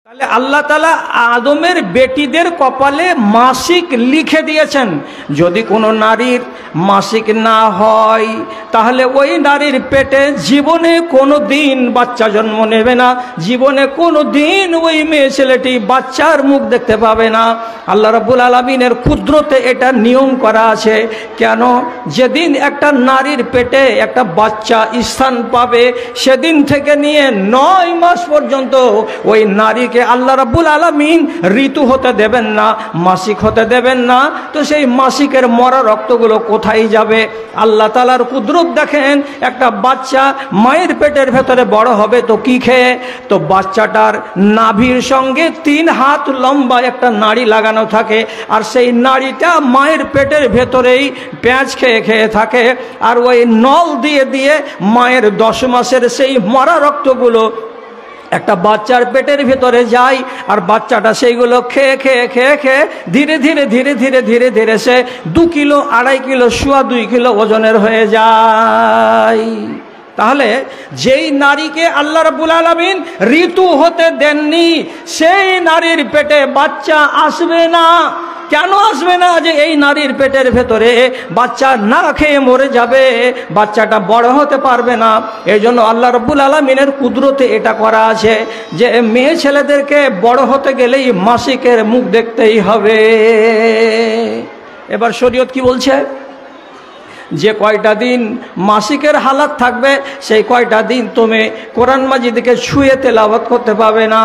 তাহলে আল্লাহ তাআলা আদমের বেটিদের কপালে মাসিক লিখে দিয়েছেন। যদি কোনো নারীর মাসিক না হয় তাহলে ওই নারীর পেটে জীবনে কোনো দিন বাচ্চা জন্ম নেবে না, জীবনে কোনো দিন ওই মেয়ে ছেলেটি বাচ্চার মুখ দেখতে পাবে না। আল্লাহ রাব্বুল আলামিনের কুদরতে এটা নিয়ম করা আছে। কেন? যেদিন একটা নারীর পেটে একটা বাচ্চা স্থান পাবে সেদিন থেকে নিয়ে 9 মাস পর্যন্ত ওই নারীকে আল্লাহ রাব্বুল আলামিন ঋতু হতে দেবেন না, মাসিক হতে দেবেন না। তো সেই মাসিকের মরা রক্তগুলো কোথায় যাবে? আল্লাহ তাআলার কুদরত দেখেন। একটা বাচ্চা মায়ের পেটের ভেতরে বড় হবে তো কি খেয়ে? তো বাচ্চাটার নাভির সঙ্গে 3 হাত লম্বা একটা নাড়ি লাগানো থাকে, আর সেই নাড়িটা মায়ের পেটের ভেতরেই পেঁয়াজ খেয়ে খেয়ে থাকে। আর ওই নল দিয়ে দিয়ে মায়ের 10 মাসের সেই মরা রক্তগুলো একটা বাচ্চার পেটের ভিতরে যায়, আর বাচ্চাটা সেইগুলো খেয়ে খেয়ে খেয়ে খেয়ে ধীরে ধীরে ধীরে ধীরে ধীরে ধীরে সে 2 কিলো 2.5 কিলো 2.25 কিলো ওজনের হয়ে যায়। তাহলে যেই নারীকে আল্লাহ রাব্বুল আলামিন ঋতু হতে দেননি সেই নারীর পেটে বাচ্চা আসবে না। কেন আসবে না? যে এই নারীর পেটের ভেতরে বাচ্চা না খেয়ে মরে যাবে, বাচ্চাটা বড় হতে পারবে না। এই জন্য আল্লাহ রাব্বুল আলামিনের কুদরতে এটা করা আছে যে মেয়ে ছেলেদেরকে বড় হতে গেলেই মাসিকের মুখ দেখতেই হবে। এবার শরীয়ত কি বলছে? যে কয়টা দিন মাসিকের হালাত থাকবে সেই কয়টা দিন তুমি কোরআন মাজিদকে ছুঁয়ে তেলাওয়াত করতে পাবে না।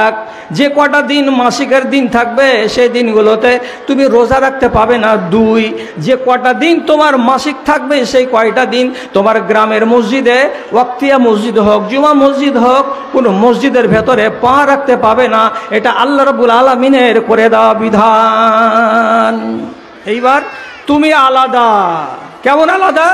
1, যে কয়টা দিন মাসিকের দিন থাকবে সেই দিনগুলোতে তুমি রোজা রাখতে পাবে না। 2, যে কয়টা দিন তোমার মাসিক থাকবে সেই কয়টা দিন তোমার গ্রামের মসজিদে, ওয়াক্তিয়া মসজিদ হোক, জুমা মসজিদ হোক, কোনো মসজিদের ভেতরে পা রাখতে পাবে না। এটা আল্লাহ রাব্বুল আলামিনের করে দেওয়া বিধান। এইবার তুমি আলাদা। কেমন আলাদা?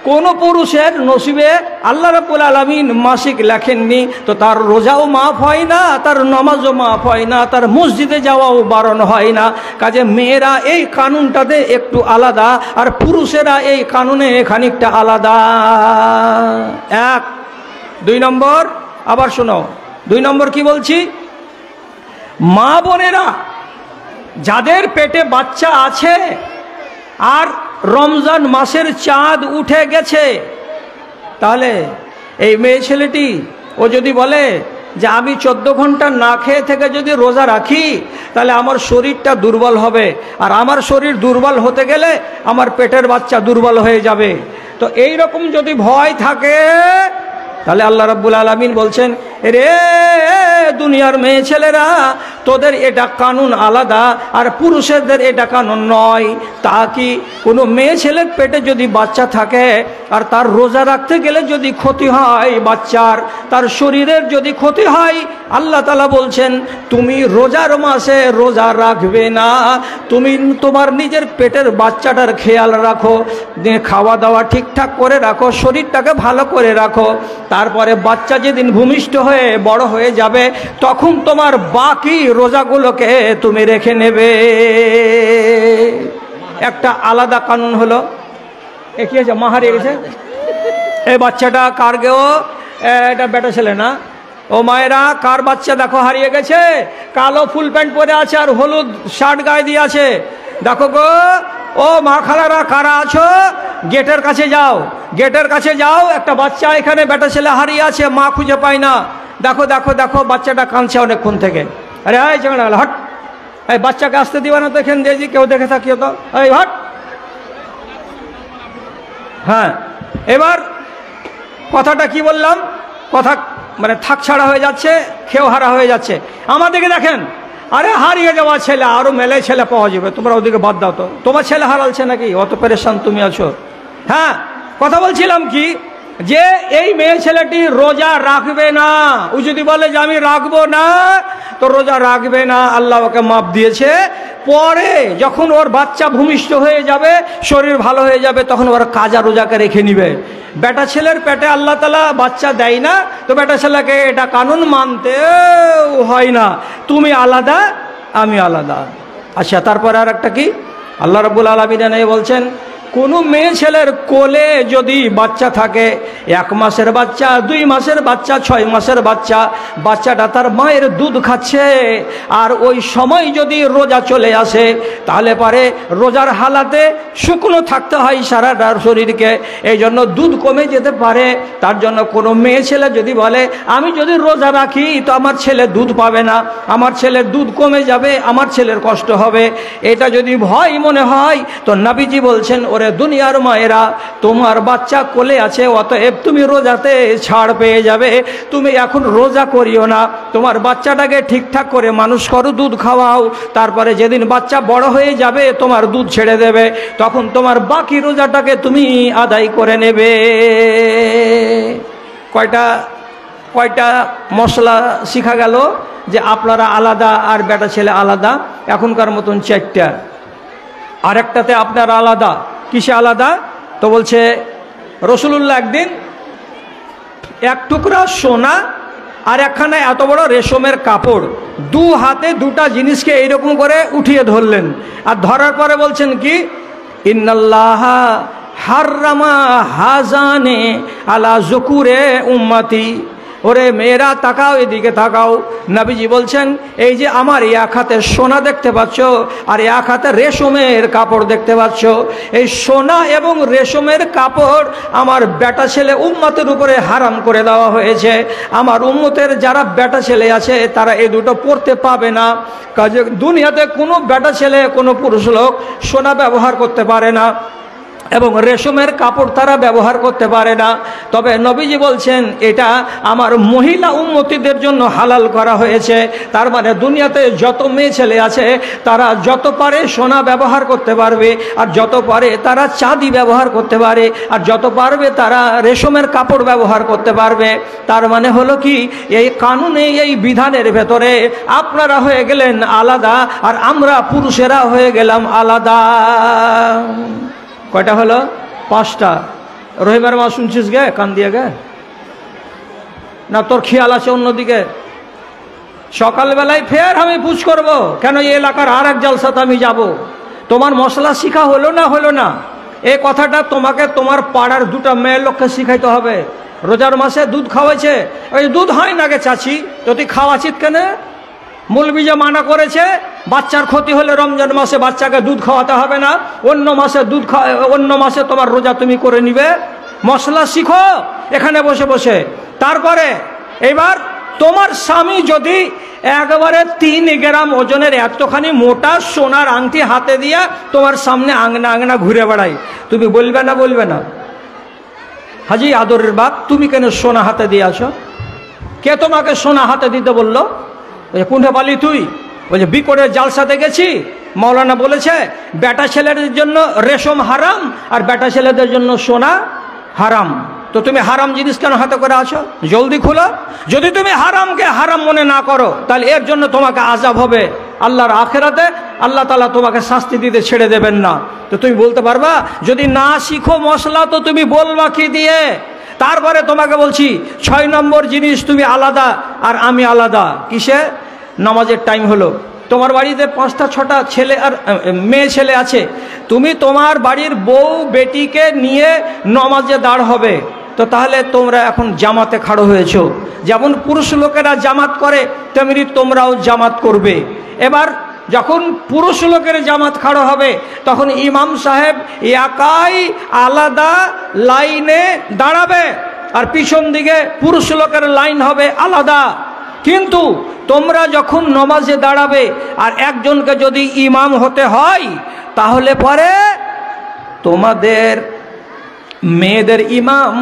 কোন পুরুষের নসিবে আল্লাহ রাব্বুল আলামিন মাসিক লেখেননি তো তার রোজাও মাফ হয় না, তার নামাজও মাফ হয় না, তার মসজিদে যাওয়াও বারণ হয় না। কাজে মেয়েরা এই কানুনটাতে একটু আলাদা, আর পুরুষেরা এই কানুনে খানিকটা আলাদা। 1, 2 নম্বর আবার শোনো। 2 নম্বর কি বলছি? মা বোনেরা যাদের পেটে বাচ্চা আছে আর রমজান মাসের চাঁদ উঠে গেছে, তাহলে এই মেয়ে ছেলেটি ও যদি বলে যে আমি 14 ঘন্টা না খেয়ে থেকে যদি রোজা রাখি তাহলে আমার শরীরটা দুর্বল হবে, আর আমার শরীর দুর্বল হতে গেলে আমার পেটের বাচ্চা দুর্বল হয়ে যাবে, তো এই রকম যদি ভয় থাকে তাহলে আল্লাহ রাব্বুল আলামিন বলছেন, রে দুনিয়ার মেয়ে ছেলেরা, তোদের এটা কানুন আলাদা আর পুরুষেরদের এটা কানুন নয়। তা কি কোনো মেয়ে ছেলের পেটে যদি বাচ্চা থাকে আর তার রোজা রাখতে গেলে যদি ক্ষতি হয় বাচ্চার, তার শরীরের যদি ক্ষতি হয়, আল্লাহ তাআলা বলছেন তুমি রোজার মাসে রোজা রাখবে না, তুমি তোমার নিজের পেটের বাচ্চাটার খেয়াল রাখো, খাওয়া দাওয়া ঠিকঠাক করে রাখো, শরীরটাকে ভালো করে রাখো। তারপরে বাচ্চা যেদিন ভূমিষ্ঠ হয়ে বড় হয়ে যাবে তখন তোমার বাকি রোজাগুলোকে তুমি রেখে নেবে। একটা আলাদা কানুন হলো। এ কি আছে? মা হারিয়ে গেছে। এই বাচ্চাটা কার গেও? এটা বেটা ছেলে না? ও মায়েরা, কার বাচ্চা দেখো হারিয়ে গেছে? কালো ফুল প্যান্ট পরে আছে আর হলুদ শার্ট গায়ে দিয়ে আছে। দেখো গো, ও মা খালারা কারা আছো, গেটের কাছে যাও, গেটের কাছে যাও। একটা বাচ্চা এখানে বেটা ছেলে হারিয়ে আছে, মা খুঁজে পায় না। দেখো দেখো দেখো, বাচ্চাটা কাঁদছে অনেকক্ষণ থেকে। আরে এই ঝগড়া হট, এই বাচ্চাকে আসতে দিবা না তো এখানে দিয়ে, কেউ দেখে থাকিও তো, এই হট। হ্যাঁ, এবার কথাটা কি বললাম? কথা মানে থাক ছাড়া হয়ে যাচ্ছে, খেও হারা হয়ে যাচ্ছে। আমাদেরকে দেখেন, আরে হারিয়ে যাওয়া ছেলে আরো মেলে ছেলে পাওয়া যাবে, তোমরা ওদিকে বাদ দাও তো। তোমার ছেলে হারালছে নাকি? অত পেরেশান তুমি আছো? হ্যাঁ, কথা বলছিলাম কি, যে এই মেয়ে ছেলেটি রোজা রাখবে না। ও যদি বলে যে আমি রাখবো না, তো রোজা রাখবে না, আল্লাহ ওকে মাপ দিয়েছে। পরে যখন ওর বাচ্চা ভূমিষ্ঠ হয়ে যাবে, শরীর ভালো হয়ে যাবে, তখন ওর কাজা রোজাকে রেখে নিবে। বেটা ছেলের পেটে আল্লাহ তাআলা বাচ্চা দেয় না, তো বেটা ছেলেকে এটা কানুন মানতে হয় না। তুমি আলাদা, আমি আলাদা। আচ্ছা, তারপরে আর একটা কি? আল্লাহ রাব্বুল আলামিন বলছেন কোনো মেয়ে ছেলের কোলে যদি বাচ্চা থাকে, 1 মাসের বাচ্চা, 2 মাসের বাচ্চা, 6 মাসের বাচ্চা, বাচ্চাটা তার মায়ের দুধ খাচ্ছে, আর ওই সময় যদি রোজা চলে আসে তাহলে পারে রোজার হালাতে শুকনো থাকতে হয় সারাটা শরীরকে, এই জন্য দুধ কমে যেতে পারে। তার জন্য কোনো মেয়ে ছেলে যদি বলে আমি যদি রোজা রাখি তো আমার ছেলে দুধ পাবে না, আমার ছেলের দুধ কমে যাবে, আমার ছেলের কষ্ট হবে, এটা যদি ভয় মনে হয় তো নবীজি বলছেন, ওরে দুনিয়ার মায়েরা, তোমার বাচ্চা কোলে আছে, অতএব তুমি রোজাতে ছাড় পেয়ে যাবে, তুমি এখন রোজা করিও না, তোমার বাচ্চাটাকে ঠিকঠাক করে মানুষ করো, দুধ খাওয়াও, তারপরে যেদিন বাচ্চা বড় হয়ে যাবে তোমার দুধ ছেড়ে দেবে, তখন তোমার বাকি রোজাটাকে তুমি আদায় করে নেবে। কয়টা মশলা শিখা গেল যে আপনারা আলাদা আর বেটা ছেলে আলাদা, এখনকার মতন 4টা, আরেকটাতে আপনারা আলাদা। কিসে আলাদা? তো বলছে রাসূলুল্লাহ একদিন 1 টুকরা সোনা আর একখানা এত বড় রেশমের কাপড়, 2 হাতে 2টা জিনিসকে এইরকম করে উঠিয়ে ধরলেন, আর ধরার পরে বলছেন কি, ইন্নাল্লাহা হাররামা হাজানে আলা যুকুরে উম্মতি। ওরে মেয়েরা তাকাও, এদিকে তাকাও, নবীজি বলছেন এই যে আমার 1 হাতে সোনা দেখতে পাচ্ছ আর 1 হাতে রেশমের কাপড় দেখতে পাচ্ছ, এই সোনা এবং রেশমের কাপড় আমার বেটা ছেলে উম্মতের উপরে হারাম করে দেওয়া হয়েছে। আমার উম্মতের যারা বেটা ছেলে আছে তারা এই দুটো পরতে পাবে না। কাজে দুনিয়াতে কোনো বেটা ছেলে, কোনো পুরুষ লোক সোনা ব্যবহার করতে পারে না এবং রেশমের কাপড় তারা ব্যবহার করতে পারে না। তবে নবীজি বলছেন এটা আমার মহিলা উম্মতিদের জন্য হালাল করা হয়েছে। তার মানে দুনিয়াতে যত মেয়ে ছেলে আছে তারা যত পারে সোনা ব্যবহার করতে পারবে, আর যত পারে তারা চাঁদি ব্যবহার করতে পারে, আর যত পারবে তারা রেশমের কাপড় ব্যবহার করতে পারবে। তার মানে হলো কি, এই কানুনে, এই বিধানের ভেতরে আপনারা হয়ে গেলেন আলাদা আর আমরা পুরুষেরা হয়ে গেলাম আলাদা। কয়টা হলো? 5টা। রহিমের মা শুনছিস গে? কান দিয়ে গে না, তোর খেয়াল আছে অন্যদিকে? সকালবেলায় ফের আমি পুছ করব, কেন এই এলাকার আর এক জালসাতে আমি যাব। তোমার মশলা শিখা হলো না? হলো না? এই কথাটা তোমাকে তোমার পাড়ার 2টা মেয়ের লোককে শিখাইতে হবে। রোজার মাসে দুধ খাওয়াইছে, ওই দুধ হয় না গে চাচি, তো তুই খাওয়াছিস কেন? মৌলবি যে মানা করেছে, বাচ্চার ক্ষতি হলে রমজান মাসে বাচ্চাকে দুধ খাওয়াতে হবে না, অন্য মাসে অন্য মাসে তোমার রোজা তুমি করে নিবে। মশলা শিখো এখানে বসে বসে। তারপরে এবার তোমার স্বামী যদি একবারে 3 গ্রাম ওজনের এতখানি মোটা সোনার আংটি হাতে দিয়া তোমার সামনে আংনা আংনা ঘুরে বেড়ায়, তুমি বলবে না? বলবে না? হাজি আদরের বাপ, তুমি কেন সোনা হাতে দিয়ে আসো? কে তোমাকে সোনা হাতে দিতে বললো? কোনটা পালি তুই? বলছে বিকটের জালসাতে গেছি, মৌলানা বলেছে বেটা ছেলেদের জন্য রেশম হারাম আর বেটা ছেলেদের জন্য সোনা হারাম। তো তুমি হারাম জিনিস কেন হাতে করে আছো? জলদি খুলো। যদি তুমি হারামকে হারাম মনে না করো তাহলে এর জন্য তোমাকে আযাব হবে আল্লাহর আখিরাতে। আল্লাহ তাআলা তোমাকে শাস্তি দিতে ছেড়ে দেবেন না। তো তুমি বলতে পারবা? যদি না শিখো মশলা তো তুমি বলবা কি দিয়ে? তারপরে তোমাকে বলছি 6 নম্বর জিনিস, তুমি আলাদা আর আমি আলাদা। কিসে? নামাজের টাইম হলো, তোমার বাড়িতে 5টা 6টা ছেলে আর মেয়ে ছেলে আছে, তুমি তোমার বাড়ির বউ বেটিকে নিয়ে নামাজে দাঁড় হবে, তো তাহলে তোমরা এখন জামাতে খাড়ো হয়েছো। যেমন পুরুষ লোকেরা জামাত করে তেমনি তোমরাও জামাত করবে। এবার যখন পুরুষ লোকের জামাত খাড়ো হবে তখন ইমাম সাহেব একাই আলাদা লাইনে দাঁড়াবে আর পিছন দিকে পুরুষ লোকের লাইন হবে আলাদা। কিন্তু তোমরা যখন নামাজে দাঁড়াবে আর একজনকে যদি ইমাম হতে হয় তাহলে পরে তোমাদের মেয়েদের ইমাম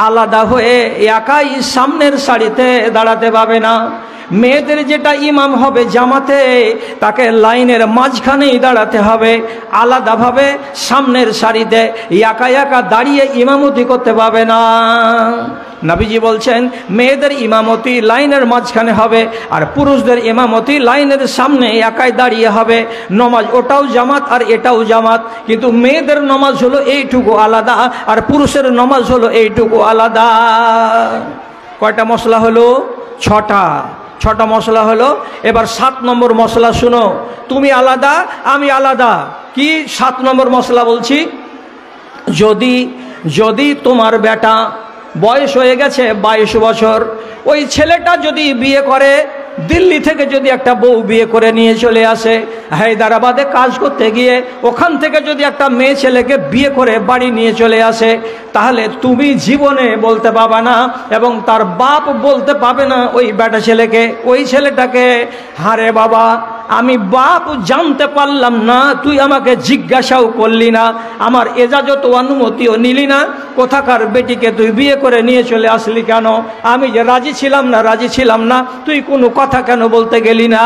আলাদা হয়ে একাই সামনের সারিতে দাঁড়াতে পাবে না। মেয়েদের যেটা ইমাম হবে জামাতে, তাকে লাইনের মাঝখানেই দাঁড়াতে হবে, আলাদাভাবে সামনের সারিতে একা একা দাঁড়িয়ে ইমামতি করতে পাবে না। নবীজি বলছেন মেয়েদের ইমামতি লাইনের মাঝখানে হবে আর পুরুষদের ইমামতি লাইনের সামনে একাই দাঁড়িয়ে হবে। নমাজ ওটাও জামাত আর এটাও জামাত, কিন্তু মেয়েদের নমাজ হলো এইটুকু আলাদা আর পুরুষের নমাজ হলো এইটুকু আলাদা। কয়টা মশলা হলো? 6টা মশলা হলো। এবার 7 নম্বর মশলা শুনো। তুমি আলাদা, আমি আলাদা। কি 7 নম্বর মশলা বলছি? যদি যদি তোমার বেটা বয়স হয়ে গেছে 22 বছর, ওই ছেলেটা যদি বিয়ে করে, দিল্লি থেকে যদি একটা বউ বিয়ে করে নিয়ে চলে আসে, হায়দ্রাবাদে কাজ করতে গিয়ে ওখান থেকে যদি একটা মেয়ে ছেলেকে বিয়ে করে বাড়ি নিয়ে চলে আসে, তাহলে তুমি জীবনে বলতে পাবে না এবং তার বাপ বলতে পাবে না ওই বেটা ছেলেকে, ওই ছেলেটাকে, হারে বাবা আমি বাপ জানতে পারলাম না, তুই আমাকে জিজ্ঞাসাও করলি না, আমার এজাজত অনুমতিও নিলি না, কোথাকার বেটিকে তুই বিয়ে করে নিয়ে চলে আসলি কেন? আমি যে রাজি ছিলাম না, তুই কোনো কথা কেন বলতে গেলি না?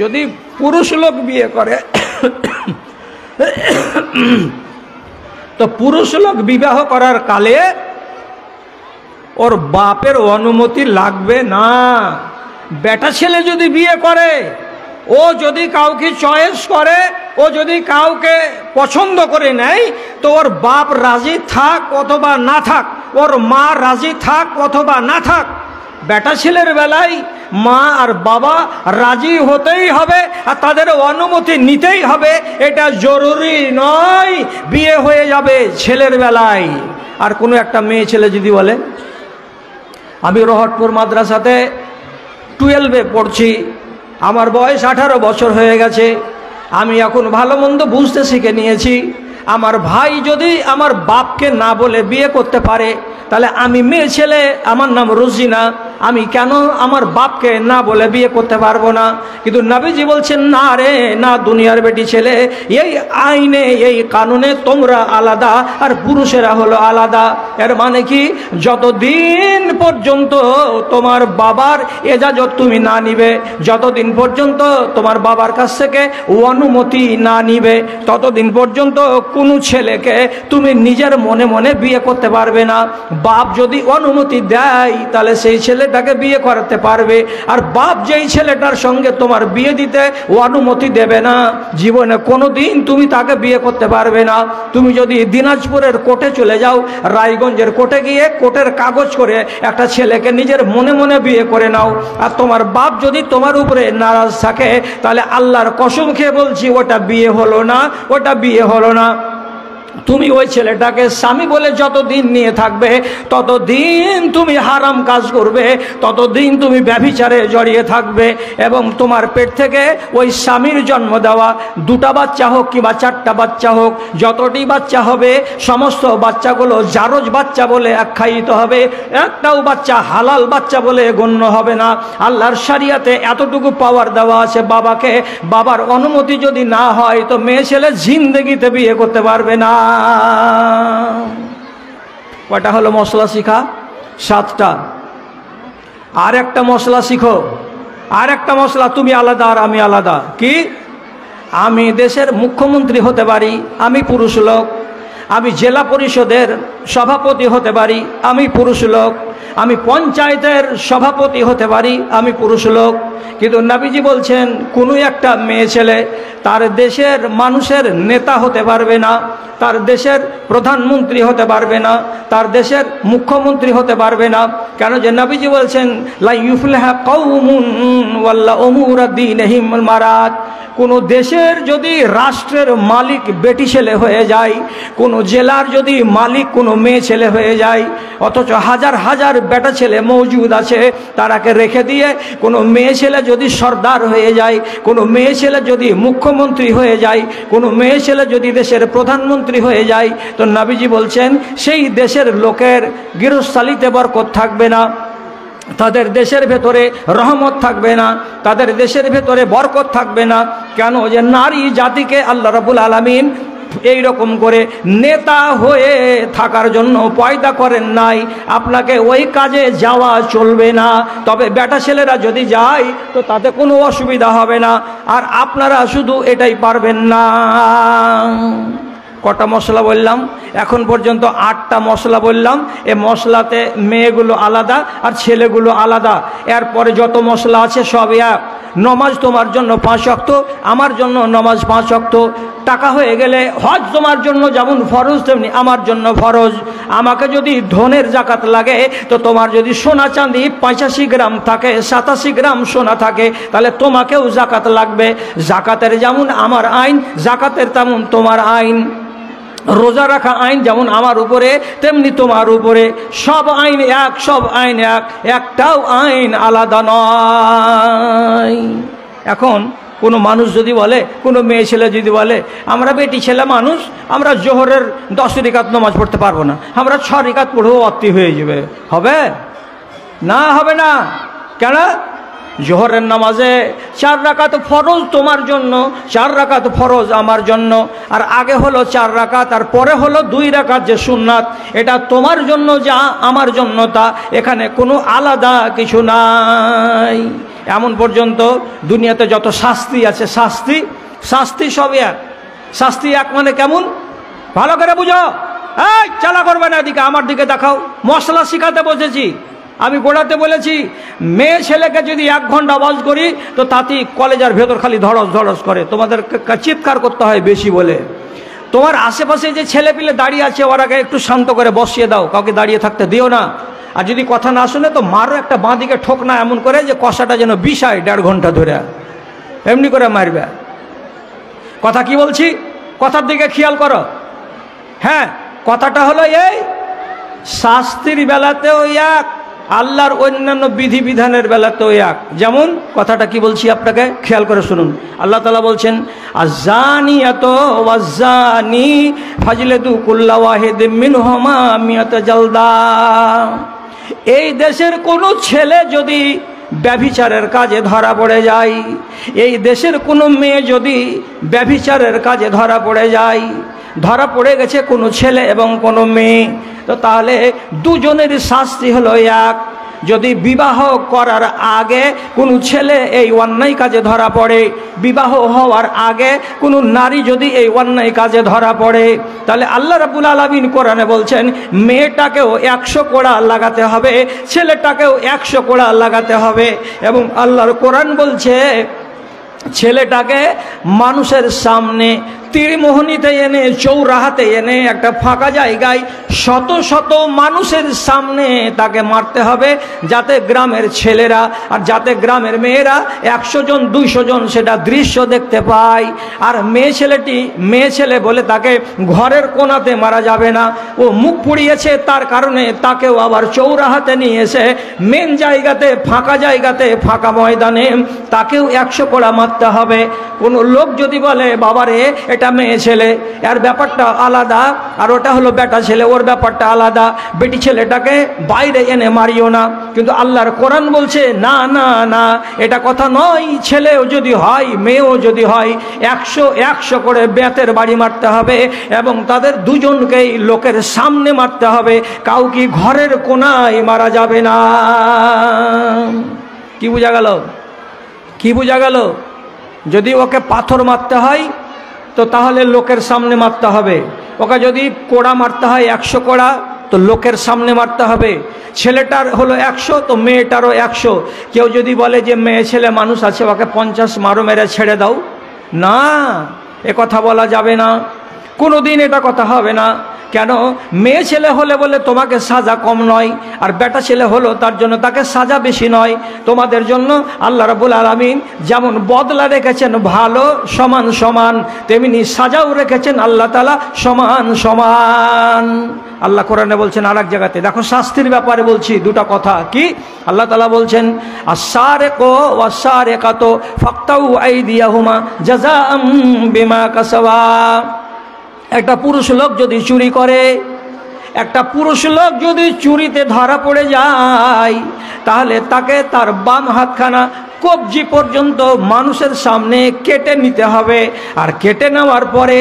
যদি পুরুষ লোক বিয়ে করে তো পুরুষ লোক বিবাহ করার কালে ওর বাপের অনুমতি লাগবে না। বেটা ছেলে যদি বিয়ে করে, ও যদি কাউকে চয়েস করে, ও যদি কাউকে পছন্দ করে নেয়, তো ওর বাপ রাজি থাক অথবা না থাক, ওর মা রাজি থাক অথবা না থাক, বেটা ছেলের বেলায় মা আর বাবা রাজি হতেই হবে আর তাদের অনুমতি নিতেই হবে। এটা জরুরি নয় বিয়ে হয়ে যাবে ছেলের বেলায়। আর কোনো একটা মেয়ে ছেলে যদি বলে আমি রহটপুর মাদ্রাসাতে 12-এ পড়ছি, আমার বয়স 18 বছর হয়ে গেছে, আমি এখন ভালো মন্দ বুঝতে শিখে নিয়েছি, আমার ভাই যদি আমার বাপকে না বলে বিয়ে করতে পারে, তাহলে আমি মেয়ে ছেলে, আমার নাম রোজিনা, আমি কেন আমার বাপকে না বলে বিয়ে করতে পারবো না? কিন্তু নবীজি বলছেন না রে না, দুনিয়ার বেটি ছেলে, এই আইনে এই কানুনে তোমরা আলাদা আর পুরুষেরা হলো আলাদা। এর মানে কি, যতদিন পর্যন্ত তোমার বাবার এজাজত তুমি না নিবে, যতদিন পর্যন্ত তোমার বাবার কাছ থেকে অনুমতি না নিবে, ততদিন পর্যন্ত কোনো ছেলেকে তুমি নিজের মনে মনে বিয়ে করতে পারবে না। বাপ যদি অনুমতি দেয় তাহলে সেই ছেলেটাকে বিয়ে করতে পারবে, আর বাপ যেই ছেলেটার সঙ্গে তোমার বিয়ে দিতে অনুমতি দেবে না, জীবনে কোনো দিন তুমি তাকে বিয়ে করতে পারবে না। তুমি যদি দিনাজপুরের কোর্টে চলে যাও, রায়গঞ্জের কোর্টে গিয়ে কোর্টের কাগজ করে একটা ছেলেকে নিজের মনে মনে বিয়ে করে নাও, আর তোমার বাপ যদি তোমার উপরে নারাজ থাকে, তাহলে আল্লাহর কসম খেয়ে বলছি ওটা বিয়ে হলো না, ওটা বিয়ে হলো না। তুমি ওই ছেলেটাকে স্বামী বলে যতদিন নিয়ে থাকবে, ততদিন তুমি হারাম কাজ করবে, ততদিন তুমি ব্যভিচারে জড়িয়ে থাকবে, এবং তোমার পেট থেকে ওই স্বামীর জন্ম দেওয়া 2টা বাচ্চা হোক কিংবা 4টা বাচ্চা হোক, যতটি বাচ্চা হবে সমস্ত বাচ্চাগুলো জারজ বাচ্চা বলে আখ্যায়িত হবে, একটাও বাচ্চা হালাল বাচ্চা বলে গণ্য হবে না। আল্লাহর শরিয়াতে এতটুকু পাওয়ার দেওয়া আছে বাবাকে, বাবার অনুমতি যদি না হয় তো মেয়ে ছেলে জিন্দেগিতে বিয়ে করতে পারবে না। কয়টা হলো মশলা শিখা? 7টা। আর একটা মশলা শিখো, আর একটা মশলা, তুমি আলাদা আর আমি আলাদা। কি? আমি দেশের মুখ্যমন্ত্রী হতে পারি, আমি পুরুষ লোক, আমি জেলা পরিষদের সভাপতি হতে পারি, আমি পুরুষ লোক, আমি পঞ্চায়েতের সভাপতি হতে পারি, আমি পুরুষ লোক, কিন্তু নবীজি বলছেন কোনো একটা মেয়ে ছেলে তার দেশের মানুষের নেতা হতে পারবে না, তার দেশের প্রধানমন্ত্রী হতে পারবে না, তার দেশের মুখ্যমন্ত্রী হতে পারবে না। কেন? যে নবীজি বলছেন লা ইউফলিহু কওমুন ওয়াল্লা উমুরা দীনহিম মারাত। কোনো দেশের যদি রাষ্ট্রের মালিক বেটি ছেলে হয়ে যায়, কোনো জেলার যদি মালিক কোনো মেয়ে ছেলে হয়ে যায়, অথচ হাজার হাজার বেটা ছেলে মজুদ আছে, তারাকে রেখে দিয়ে কোনো মেয়ে ছেলে যদি সর্দার হয়ে যায়, কোনো মেয়ে ছেলে যদি মুখ্যমন্ত্রী হয়ে যায়, কোনো মেয়ে ছেলে যদি দেশের প্রধানমন্ত্রী হয়ে যায়, তো নবীজি বলছেন সেই দেশের লোকের গৃহস্থালিতে বরকত থাকবে না, তাদের দেশের ভেতরে রহমত থাকবে না, তাদের দেশের ভেতরে বরকত থাকবে না। কেন? যে নারী জাতিকে আল্লাহ রাব্বুল আলামিন এই রকম করে নেতা হয়ে থাকার জন্য পয়দা করেন নাই। আপনাকে ওই কাজে যাওয়া চলবে না, তবে বেটা ছেলেরা যদি যায় তো তাতে কোনো অসুবিধা হবে না, আর আপনারা শুধু এটাই পারবেন না। কটা মশলা বললাম? এখন পর্যন্ত 8টা মশলা বললাম। এ মশলাতে মেয়েগুলো আলাদা আর ছেলেগুলো আলাদা, এরপরে যত মশলা আছে সব এক। নমাজ তোমার জন্য 5 ওয়াক্ত, আমার জন্য নমাজ 5 ওয়াক্ত। টাকা হয়ে গেলে হজ তোমার জন্য যেমন ফরজ তেমনি আমার জন্য ফরজ। আমাকে যদি ধনের জাকাত লাগে, তো তোমার যদি সোনা চাঁদি 85 গ্রাম থাকে, 87 গ্রাম সোনা থাকে, তাহলে তোমাকেও জাকাত লাগবে। জাকাতের যেমন আমার আইন, জাকাতের তেমন তোমার আইন। রোজা রাখা আইন যেমন আমার উপরে তেমনি তোমার উপরে। সব আইন এক, সব আইন এক, একটাও আইন আলাদা নয়। এখন কোনো মানুষ যদি বলে, কোনো মেয়ে ছেলে যদি বলে, আমরা বেটি ছেলে মানুষ, আমরা জোহরের 10 রাকাত নামাজ পড়তে পারবো না, আমরা 6 রাকাত পড়বো, অতি হয়ে যাবে, হবে না? হবে না। কেন? জোহরের নামাজে 4 রাকাত ফরজ তোমার জন্য, 4 রাকাত ফরজ আমার জন্য, আর আগে হলো 4 রাকাত, আর পরে হলো 2 রাকাত যে সুন্নাত। এটা তোমার জন্য যা, আমার জন্য তা, এখানে কোনো আলাদা কিছু নাই। এমন পর্যন্ত দুনিয়াতে যত শাস্তি আছে, শাস্তি সব এক। শাস্তি এক মানে কেমন? ভালো করে বুঝো। এই চালা করবে না, এদিকে আমার দিকে দেখাও। মশলা শিখাতে বসেছি। আমি গোড়াতে বলেছি, মেয়ে ছেলেকে যদি 1 ঘন্টা ওয়াজ করি, তো তাতেই কলেজের ভেতর খালি ধড়স ধড়স করে। তোমাদের চিৎকার করতে হয় বেশি বলে। তোমার আশেপাশে যে ছেলে পিলে দাঁড়িয়ে আছে, ওরাকে একটু শান্ত করে বসিয়ে দাও, কাউকে দাঁড়িয়ে থাকতে দিও না। আর যদি কথা না শুনে, তো মারো একটা বাঁ দিকে ঠোক না, এমন করে যে কষাটা যেন বিষায় 1.5 ঘন্টা ধরে, এমনি করে মারবে। কথা কি বলছি? কথার দিকে খেয়াল করো। হ্যাঁ, কথাটা হলো এই, শাস্তির বেলাতেও এক, আল্লাহর অন্যান্য বিধিবিধানের বেলাতেও এক। যেমন কথাটা কি বলছি আপনাকে খেয়াল করে শুনুন। আল্লাহ তাআলা বলছেন, আয-যানিয়াতু ওয়াজ-যানি ফাজলিদু কুল্লা ওয়াহিদিম মিনহুমা মিয়াতা জালদা। এই দেশের কোনো ছেলে যদি ব্যভিচারের কাজে ধরা পড়ে যায়, এই দেশের কোনো মেয়ে যদি ব্যভিচারের কাজে ধরা পড়ে যায়, ধরা পড়ে গেছে কোনো ছেলে এবং কোনো মেয়ে, তো তাহলে দুজনের শাস্তি হলো এক। যদি বিবাহ করার আগে কোনো ছেলে এই অন্যায় কাজে ধরা পড়ে, বিবাহ হওয়ার আগে কোনো নারী যদি এই অন্যায় কাজে ধরা পড়ে, তাহলে আল্লাহ রাব্বুল আলামিন কোরআনে বলছেন, মেয়েটাকেও 100 কোড়া লাগাতে হবে, ছেলেটাকেও 100 কোড়া লাগাতে হবে। এবং আল্লাহর কোরআন বলছে, ছেলেটাকে মানুষের সামনে তীরমোহনীতে এনে, চৌরাহাতে এনে, একটা ফাঁকা জায়গায় শত শত মানুষের সামনে তাকে মারতে হবে, যাতে গ্রামের ছেলেরা আর যাতে গ্রামের মেয়েরা 100 জন 200 জন সেটা দৃশ্য দেখতে পায়। আর মেয়ে ছেলে বলে তাকে ঘরের কোণাতে মারা যাবে না, ও মুখ পুড়িয়েছে তার কারণে তাকেও আবার চৌরাহাতে নিয়ে এসে মেন জায়গাতে, ফাঁকা জায়গাতে, ফাঁকা ময়দানে তাকেও 100 কোড়া মারতে হবে। কোনো লোক যদি বলে, বাবারে এটা মেয়ে ছেলে, এর ব্যাপারটা আলাদা, আর ওটা হলো বেটা ছেলে, ওর ব্যাপারটা আলাদা, বেটি ছেলেটাকে বাইরে এনে মারিও না। কিন্তু আল্লাহর কোরআন বলছে, না না না, এটা কথা নয়। ছেলেও যদি হয়, মেয়েও যদি হয়, 100 করে বেতের বাড়ি মারতে হবে, এবং তাদের দুজনকেই লোকের সামনে মারতে হবে, কাউকে ঘরের কোণায় মারা যাবে না। কি বোঝা গেল? কি বোঝা গেল? যদি ওকে পাথর মারতে হয়, তো তাহলে লোকের সামনে মারতে হবে। ওকে যদি কোড়া মারতে হয় 100 কোড়া, তো লোকের সামনে মারতে হবে। ছেলেটার হলো 100, তো মেয়েটারও 100। কেউ যদি বলে যে মেয়ে ছেলে মানুষ আছে, ওকে 50 মারো, মেরে ছেড়ে দাও, না, এ কথা বলা যাবে না, কোনো দিন এটা কথা হবে না। কেন? মেয়ে ছেলে হলে বলে তোমাকে সাজা কম নয়, আর বেটা ছেলে হলো তার জন্য তাকে সাজা বেশি নয়। তোমাদের জন্য আল্লাহ রাব্বুল আলামিন যেমন বদলা রেখেছেন ভালো সমান সমান, তেমনি সাজাও রেখেছেন আল্লাহ তাআলা সমান সমান। আল্লাহ কোরআনে বলছেন আর এক জায়গাতে, দেখো শাস্তির ব্যাপারে বলছি দুটা কথা। কি আল্লাহ তাআলা বলছেন, আস-সারিকু ওয়াস-সারিকাতু ফাকতাউ আইদিয়াহুমা জাযাআম বিমা কাসাবা। একটা পুরুষ লোক যদি চুরি করে, একটা পুরুষ লোক যদি চুরিতে ধরা পড়ে যায়, তাহলে তাকে তার বাম হাতখানা কবজি পর্যন্ত মানুষের সামনে কেটে নিতে হবে। আর কেটে নেওয়ার পরে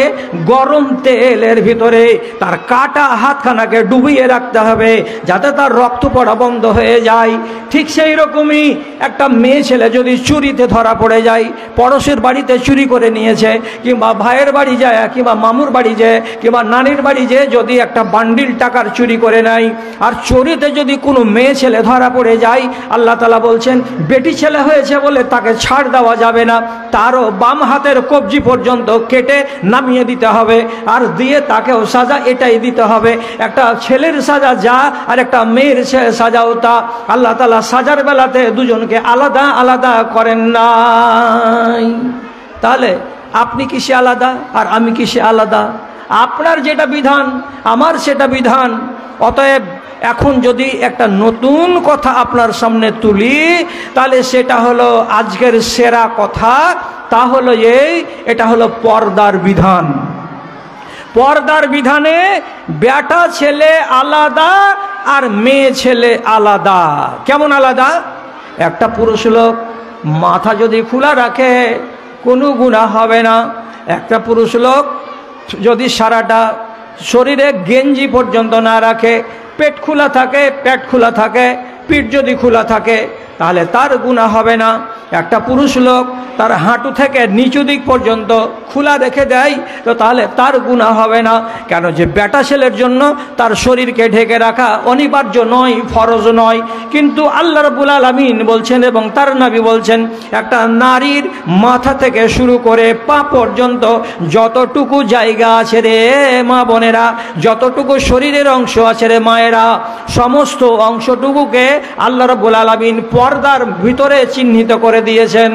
গরম তেলের ভিতরে তার কাটা হাতখানাকে ডুবিয়ে রাখতে হবে, যাতে তার রক্ত পড়া বন্ধ হয়ে যায়। ঠিক সেই রকমই একটা মেয়ে ছেলে যদি চুরিতে ধরা পড়ে যায়, পড়োশের বাড়িতে চুরি করে নিয়েছে, কিংবা ভাইয়ের বাড়ি যায়, কিংবা মামুর বাড়ি যায়, কিংবা নানির বাড়ি যায়, যদি একটা বান্ডিল টাকার চুরি করে নেয়, আর চুরিতে যদি কোনো মেয়ে ছেলে ধরা পড়ে যায়, আল্লাহ তাআলা বলছেন বেটি ছেলে হয়েছে করেছে বলে তাকে ছাড় দেওয়া যাবে না, তারও বাম হাতের কবজি পর্যন্ত কেটে নামিয়ে দিতে হবে, আর দিয়ে তাকেও সাজা এটাই দিতে হবে। একটা ছেলের সাজা যা আর একটা মেয়ের সাজাও তা। আল্লাহ তাআলা সাজার বেলাতে দুজনকে আলাদা আলাদা করেন নাই। তাহলে আপনি কিসে আলাদা আর আমি কিসে আলাদা? আপনার যেটা বিধান আমার সেটা বিধান। অতএব এখন যদি একটা নতুন কথা আপনার সামনে তুলি, তাহলে সেটা হলো আজকের সেরা কথা, তা হলো এটা হলো পর্দার বিধান। পর্দার বিধানে বেটা ছেলে আলাদা আর মেয়ে ছেলে আলাদা। কেমন আলাদা? একটা পুরুষ লোক মাথা যদি খোলা রাখে কোনো গুনাহ হবে না। একটা পুরুষ লোক যদি সারাটা শরীরে গেঞ্জি পর্যন্ত না রাখে, পেট খোলা থাকে, পেট খোলা থাকে, পিঠ যদি খোলা থাকে, তাহলে তার গুনাহ হবে না। একটা পুরুষ লোক তার হাঁটু থেকে নিচু দিক পর্যন্ত খোলা রেখে দেয়, তো তাহলে তার গুনাহ হবে না। কেন? যে বেটা ছেলের জন্য তার শরীরকে ঢেকে রাখা অনিবার্য নয়, ফরজ নয়। কিন্তু আল্লাহ রাব্বুল আলামিন বলছেন এবং তার নবী বলছেন, একটা নারীর মাথা থেকে শুরু করে পা পর্যন্ত যতটুকু জায়গা আছে রে মা বোনেরা, যতটুকু শরীরের অংশ আছে রে মায়েরা, সমস্ত অংশটুকুকে আল্লাহ রাব্বুল আলামিন পর্দার ভিতরে চিহ্নিত করে দিয়েছেন।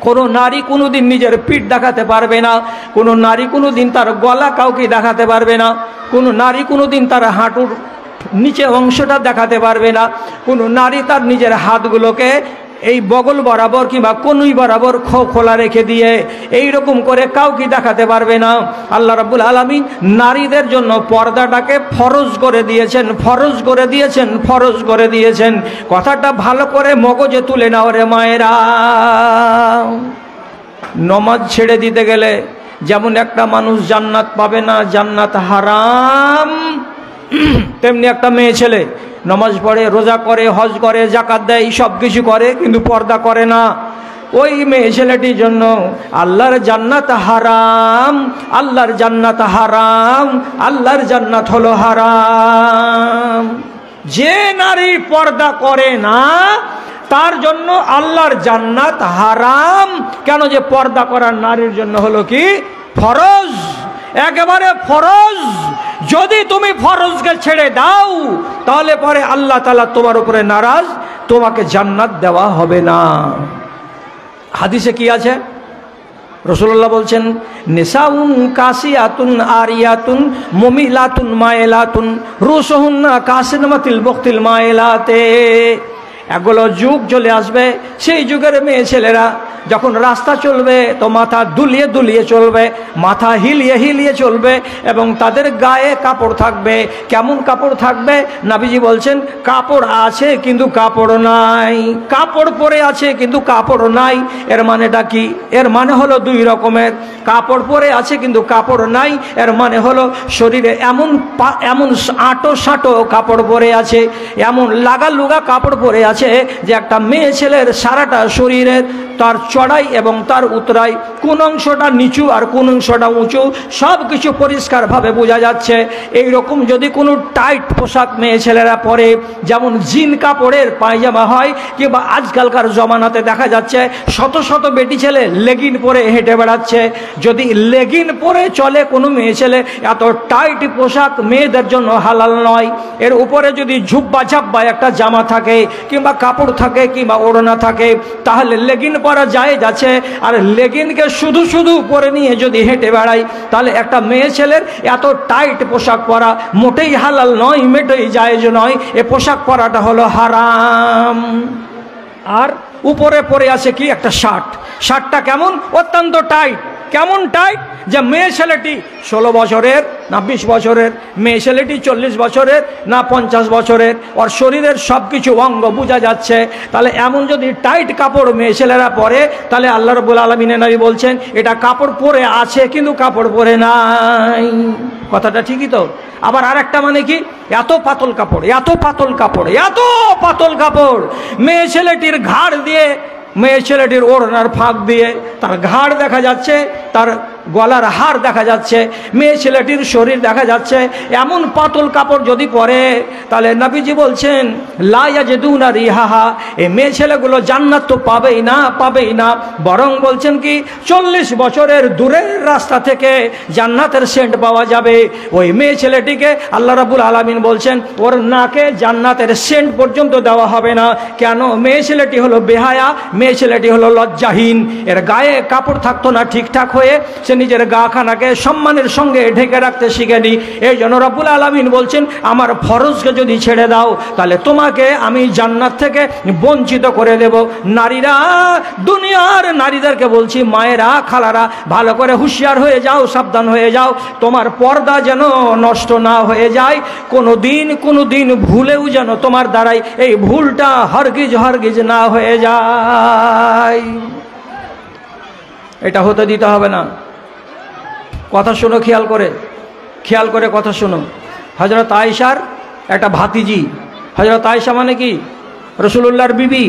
কোনো নারী কোনোদিন নিজের পিঠ দেখাতে পারবে না, কোনো নারী কোনোদিন তার গলা কাউকে দেখাতে পারবে না, কোনো নারী কোনোদিন তার হাঁটুর নিচে অংশটা দেখাতে পারবে না, কোনো নারী তার নিজের হাতগুলোকে এই বগল বরাবর কিংবা কনুই বরাবর খোলা রেখে দিয়ে এই রকম করে কাউকে দেখাতে পারবে না। আল্লাহ রাব্বুল আলামিন নারীদের জন্য পর্দাটাকে ফরজ করে দিয়েছেন, ফরজ করে দিয়েছেন, ফরজ করে দিয়েছেন। কথাটা ভালো করে মগজে তুলে নাও রে মায়েরা। নমাজ ছেড়ে দিতে গেলে যেমন একটা মানুষ জান্নাত পাবে না, জান্নাত হারাম, তেমনি একটা মেয়ে ছেলে নামাজ পড়ে, রোজা করে, হজ করে, যাকাত দেয়, সব কিছু করে, কিন্তু পর্দা করে না, ওই মেয়ে ছেলেটির জন্য আল্লাহর জান্নাত হারাম, আল্লাহর জান্নাত হারাম, আল্লাহর জান্নাত হলো হারাম। যে নারী পর্দা করে না তার জন্য আল্লাহর জান্নাত হারাম। কেন? যে পর্দা করার নারীর জন্য হলো কি ফরজ, একেবারে ফরজ। যদি তুমি ফরজকে ছেড়ে দাও তাহলে পরে আল্লাহ তাআলা তোমার উপরে নারাজ, তোমাকে জান্নাত দেওয়া হবে না। হাদিসে কি আছে? রাসূলুল্লাহ বলছেন, নিসাউন কাসিয়াতুন আরিয়াতুন মুমিলাতুন মাইলাতুন রুসুহুন্না কাসিনামাতিল বক্তিল মাইলাতে। এগুলো যুগ চলে আসবে, সেই যুগের মেয়ে ছেলেরা যখন রাস্তা চলবে তো মাথা দুলিয়ে দুলিয়ে চলবে, মাথা হিলিয়ে হিলিয়ে চলবে, এবং তাদের গায়ে কাপড় থাকবে। কেমন কাপড় থাকবে? নবীজি বলছেন, কাপড় আছে কিন্তু কাপড় নাই। কাপড় পরে আছে কিন্তু কাপড় নাই। এর মানেটা কি? এর মানে হলো দুই রকমের। কাপড় পরে আছে কিন্তু কাপড় নাই, এর মানে হলো শরীরে এমন আঁটো সাঁটো কাপড় পরে আছে, এমন লাগা লুগা কাপড় পরে আছে যে একটা মেয়ে ছেলের সারাটা শরীরের তার চড়াই এবং তার উতরাই, কোন অংশটা নিচু আর কোন অংশটা উঁচু, সব কিছু পরিষ্কারভাবে বোঝা যাচ্ছে। এই রকম যদি কোনো টাইট পোশাক মেয়ে ছেলেরা পরে, যেমন জিন কাপড়ের পায়জামা হয়, কিংবা আজকালকার জমানাতে দেখা যাচ্ছে শত শত বেটি ছেলে লেগিন পরে হেঁটে বেড়াচ্ছে, যদি লেগিন পরে চলে কোনো মেয়ে ছেলে, এত টাইট পোশাক মেয়েদের জন্য হালাল নয়। এর উপরে যদি ঝুব্বা ঝাব্বা একটা জামা থাকে কিংবা কাপড় থাকে কিংবা ওড়না থাকে, তাহলে লেগিন পরা যায় যাচ্ছে। আর লেগিনকে শুধু শুধু পরে নিয়ে যদি হেঁটে বেড়াই, তাহলে একটা মেয়ে ছেলের এত টাইট পোশাক পরা মোটেই হালাল নয়, মোটেই জায়েজ নয়। এ পোশাক পরাটা হলো হারাম। আর উপরে পরে আছে কি একটা শার্ট, শার্টটা কেমন? অত্যন্ত টাইট। কেমন টাইট? যে মেয়ে ছেলেটি 16 বছরের না 20 বছরের, মেয়ে ছেলেটি 40 বছরের না 50 বছরের, ওর শরীরের সব কিছু অঙ্গ বোঝা যাচ্ছে। তাহলে এমন যদি টাইট কাপড় মেয়ে ছেলেরা পরে, তাহলে আল্লাহ রাব্বুল আলামিনের নবী বলছেন এটা কাপড় পরে আছে কিন্তু কাপড় পরে নাই। কথাটা ঠিকই তো? আবার আরেকটা মানে কি? এত পাতল কাপড়, এত পাতল কাপড়, এত পাতল কাপড় মেয়ে ছেলেটির ঘাড় দিয়ে, মেয়ে ছেলেটির ওড়নার ফাঁক দিয়ে তার ঘাড় দেখা যাচ্ছে, তার গলার হার দেখা যাচ্ছে, মেয়ে ছেলেটির শরীর দেখা যাচ্ছে, এমন পাতল কাপড় যদি পরে, তাহলে নবীজি বলছেন লা ইয়াজিদুনা রিহাহা, এই মেয়ে ছেলেগুলো জান্নাত তো পাবেই না, পাবেই না, বরং বলছেন কি 40 বছরের দূরের রাস্তা থেকে জান্নাতের সেন্ট পাওয়া যাবে। ওই মেয়ে ছেলেটিকে আল্লাহ রাব্বুল আলামিন বলছেন ওর নাকে জান্নাতের সেন্ট পর্যন্ত দেওয়া হবে না। কেন? মেয়ে ছেলেটি হলো বেহায়া, মেয়ে ছেলেটি হলো লজ্জাহীন, এর গায়ে কাপড় থাকতো না ঠিকঠাক হয়ে, সে নিজের গা খানাকে সম্মানের সঙ্গে ঢেকে রাখতে শিখেনি। এই জন্য রাব্বুল আলামিন বলছেন আমার ফরজকে যদি ছেড়ে দাও তাহলে তোমাকে আমি জান্নাত থেকে বঞ্চিত করে দেব। নারীরা, দুনিয়ার নারীদেরকে বলছি, মায়েরা, খালারা, ভালো করে হুঁশিয়ার হয়ে যাও, সাবধান হয়ে যাও, তোমার পর্দা যেন নষ্ট না হয়ে যায়, কোনো দিন ভুলেও যেন তোমার দ্বারাই এই ভুলটা হরগিজ না হয়ে যায়। এটা হতে দিতে হবে না। কথা শোনো, খেয়াল করে কথা শোনো। হযরত আয়েশার একটা ভাতিজি, হযরত আয়েশা মানে কি? রাসূলুল্লাহর বিবি।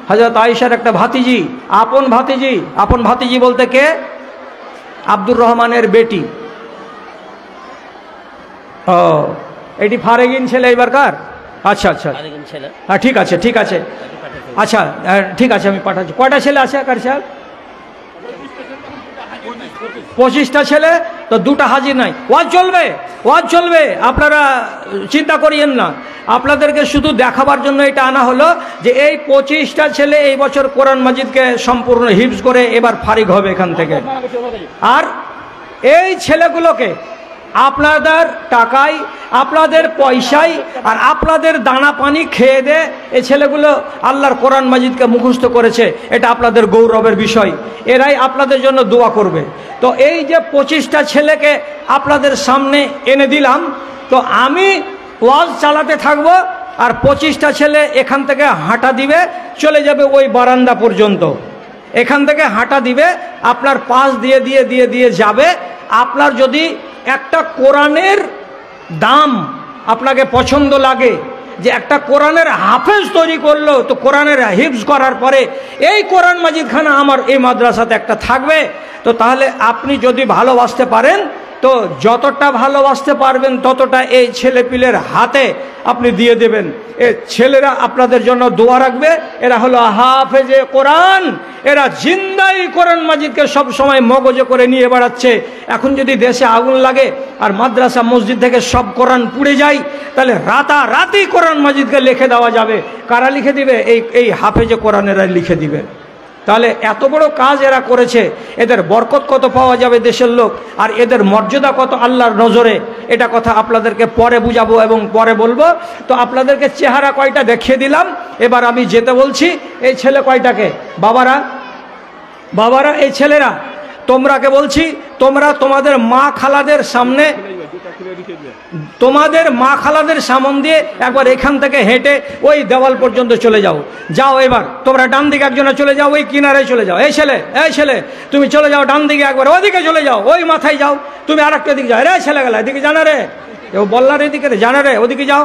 হযরত আয়েশার একটা ভাতিজি, আপন ভাতিজি বলতে কে? আব্দুর রহমানের বেটি। ও, এটি ফারেগিন ছেলে এবারকার? আচ্ছা, হ্যাঁ, ঠিক আছে, আচ্ছা, ঠিক আছে, আমি পাঠাচ্ছি। কয়টা ছেলে আছে কার সাহেব? 25টা ছেলে, তো 2টা হাজির নাই। ওয়াজ চলবে, আপনারা চিন্তা করিয়েন না। আপনাদেরকে শুধু দেখাবার জন্য এটা আনা হলো যে এই 25টা ছেলে এই বছর কোরআন মাজিদকে সম্পূর্ণ হিফজ করে এবার ফারিগ হবে এখান থেকে। আর এই ছেলেগুলোকে আপনাদের টাকায়, আপনাদের পয়সায় আর আপনাদের দানা পানি খেয়ে দে এই ছেলেগুলো আল্লাহর কোরআন মাজিদকে মুখস্থ করেছে, এটা আপনাদের গৌরবের বিষয়। এরাই আপনাদের জন্য দোয়া করবে। তো এই যে 25টা ছেলেকে আপনাদের সামনে এনে দিলাম, তো আমি ওয়াজ চালাতে থাকবো, আর 25টা ছেলে এখান থেকে হাঁটা দিবে, চলে যাবে ওই বারান্দা পর্যন্ত। এখান থেকে হাঁটা দিবে, আপনার পাশ দিয়ে যাবে। আপনার যদি একটা কোরআনের দাম আপনাকে পছন্দ লাগে, যে একটা কোরআনের হাফেজ তৈরি করলো, তো কোরআনের হিফজ করার পরে এই কোরআন মাজিদখানা আমার এই মাদ্রাসাতে একটা থাকবে, তো তাহলে আপনি যদি ভালোবাসতে পারেন, তো যতটা ভালোবাসতে পারবেন ততটা এই ছেলেপিলের হাতে আপনি দিয়ে দেবেন। এই ছেলেরা আপনাদের জন্য দোয়া রাখবে। এরা হলো হাফেজে কোরআন, এরা জিন্দাই কোরআন মাজিদকে সব সময় মগজে করে নিয়ে বেড়াচ্ছে। এখন যদি দেশে আগুন লাগে আর মাদ্রাসা মসজিদ থেকে সব কোরআন পুড়ে যায়, তাহলে রাতারাতি কোরআন মাজিদকে লিখে দেওয়া যাবে। কারা লিখে দিবে? এই হাফেজে কোরআনেরা লিখে দিবে। তাহলে এত বড় কাজ এরা করেছে, এদের বরকত কত পাওয়া যাবে দেশের লোক, আর এদের মর্যাদা কত আল্লাহর নজরে, এটা কথা আপনাদেরকে পরে বুঝাবো এবং পরে বলবো। তো আপনাদেরকে চেহারা কয়টা দেখিয়ে দিলাম, এবার আমি যেতে বলছি এই ছেলে কয়টাকে। বাবারা, এই ছেলেরা, তোমরাকে বলছি, তোমরা তোমাদের মা খালাদের সামনে, সামন দিয়ে একবার এখান থেকে হেঁটে ওই দেওয়াল পর্যন্ত চলে যাও। এবার তোমরা ডান দিকে একজনে চলে যাও, ওই কিনারে চলে যাও। এই ছেলে তুমি চলে যাও ডান দিকে, একবার ওদিকে চলে যাও, ওই মাথায় যাও। তুমি আর একটা দিকে যাও। রে ছেলে গেলা এদিকে জানা রে, কেউ বললার এদিকে জানা রে, ওদিকে যাও,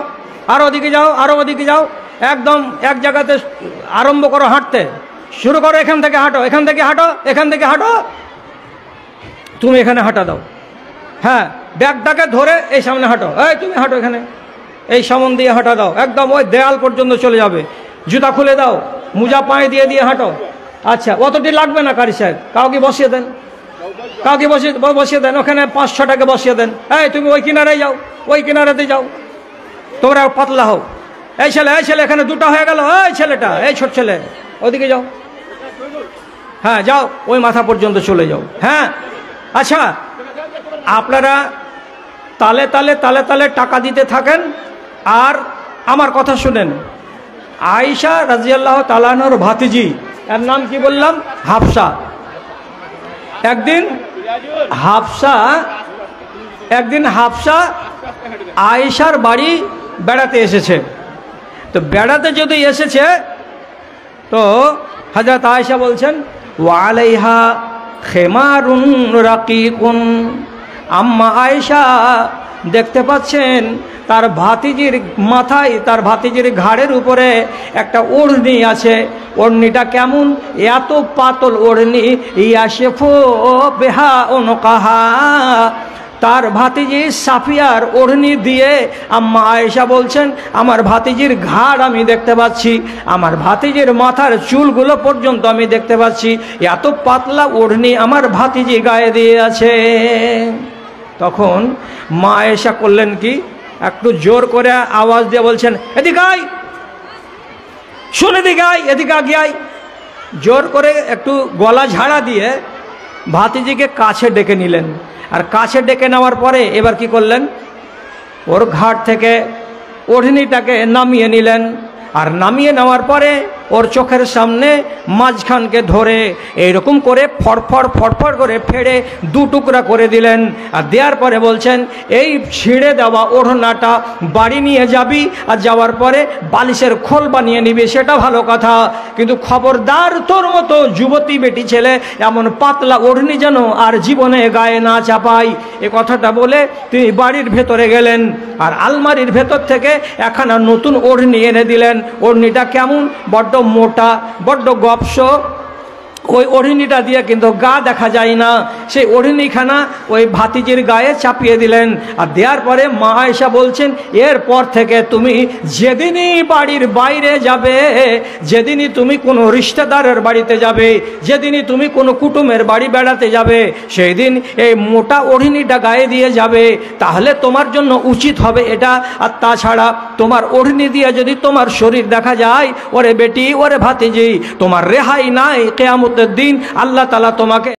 আরো ওদিকে যাও, আরো ওদিকে যাও। একদম এক জায়গাতে আরম্ভ করো হাঁটতে, শুরু করো। এখান থেকে হাঁটো, তুমি এখানে হাঁটা দাও। হ্যাঁ, ব্যাগটাকে ধরে এই সামনে হাঁটো। এই তুমি হাঁটো, এখানে এই সামন দিয়ে হাঁটা দাও, একদম ওই দেয়াল পর্যন্ত চলে যাবে। জুতা খুলে দাও, মোজা পায়ে দিয়ে হাঁটো। আচ্ছা, অতটি লাগবে না কারি সাহেব, কাউকে বসিয়ে দেন, ওখানে 5-6টাকে বসিয়ে দেন। এই তুমি ওই কিনারে যাও, ওই কিনারাতে যাও, তোমরা পাতলা হও। এই ছেলে এখানে 2টা হয়ে গেল। এই ছেলেটা, এই ছোট ছেলে, ওদিকে যাও। হ্যাঁ যাও, ওই মাথা পর্যন্ত চলে যাও। হ্যাঁ, আচ্ছা, আপনারা তালে তালে টাকা দিতে থাকেন। আর আমার কথা শুনেন, আয়েশা রাদিয়াল্লাহু তাআলা আনহার ভাতিজি, এর নাম কি বললাম? হাফসা। একদিন হাফসা আয়েশার বাড়ি বেড়াতে এসেছে। তো বেড়াতে যদি এসেছে, তো হযরত আয়েশা বলছেন ওয়ালাইহা খেমারুন রাকিকুন, আম্মা আয়েশা দেখতে পাচ্ছেন তার ভাতিজির মাথায়, তার ভাতিজির ঘাড়ের উপরে একটা ওড়নি আছে। ওড়নিটা কেমন? এত পাতল ওড়নি, ইয়াশেফো বেহা অনুকাহা। তার ভাতিজি সাফিয়ার ওড়নি দিয়ে আম্মা আয়েশা বলছেন আমার ভাতিজির ঘাড় আমি দেখতে পাচ্ছি, আমার ভাতিজির মাথার চুলগুলো পর্যন্ত আমি দেখতে পাচ্ছি। এত পাতলা ওড়নি আমার ভাতিজি গায়ে দিয়ে আছে। তখন মা আয়েশা করলেন কি, একটু জোর করে আওয়াজ দিয়ে বলছেন এদিকে আয়, শুনে এদিকে আয়, এদিকে আগে আয়। জোর করে একটু গলা ঝাড়া দিয়ে ভাতিজিকে কাছে ডেকে নিলেন। আর কাছে ডেকে নেওয়ার পরে এবার কি করলেন, ওর ঘাট থেকে ওড়নিটাকে নামিয়ে নিলেন। আর নামিয়ে নেওয়ার পরে ওর চোখের সামনে মাঝখানকে ধরে এইরকম করে ফড়ফড় ফড়ফড় করে ফেড়ে দু টুকরা করে দিলেন। আর দেওয়ার পরে বলছেন এই ছিঁড়ে দেওয়া ওড়নাটা বাড়ি নিয়ে যাবি, আর যাওয়ার পরে বালিশের খোল বানিয়ে নিবি, সেটা ভালো কথা, কিন্তু খবরদার তোর মতো যুবতী বেটি ছেলে এমন পাতলা ওড়নি যেন আর জীবনে গায়ে না চাপাই। এ কথাটা বলে তিনি বাড়ির ভেতরে গেলেন আর আলমারির ভেতর থেকে একখানা নতুন ওড়নি এনে দিলেন। ওড়নিটা কেমন? বড্ড মোটা, বড্ড গপস। ওই ওড়নিটা দিয়ে কিন্তু গা দেখা যায় না। সেই ওড়নিখানা ওই ভাতিজির গায়ে চাপিয়ে দিলেন। আর দেওয়ার পরে মা আয়েশা বলছেন এরপর থেকে তুমি যেদিনই বাড়ির বাইরে যাবে, যেদিনই তুমি কোনো রিশতেদারের বাড়িতে যাবে, যেদিনই তুমি কোনো কুটুমের বাড়ি বেড়াতে যাবে, সেই দিন এই মোটা ওড়নিটা গায়ে দিয়ে যাবে, তাহলে তোমার জন্য উচিত হবে এটা। আর তাছাড়া তোমার ওড়নি দিয়ে যদি তোমার শরীর দেখা যায়, ওরে বেটি, ওরে ভাতিজি, তোমার রেহাই নাই। কিয়ামতের দিন আল্লাহ তাআলা তোমাকে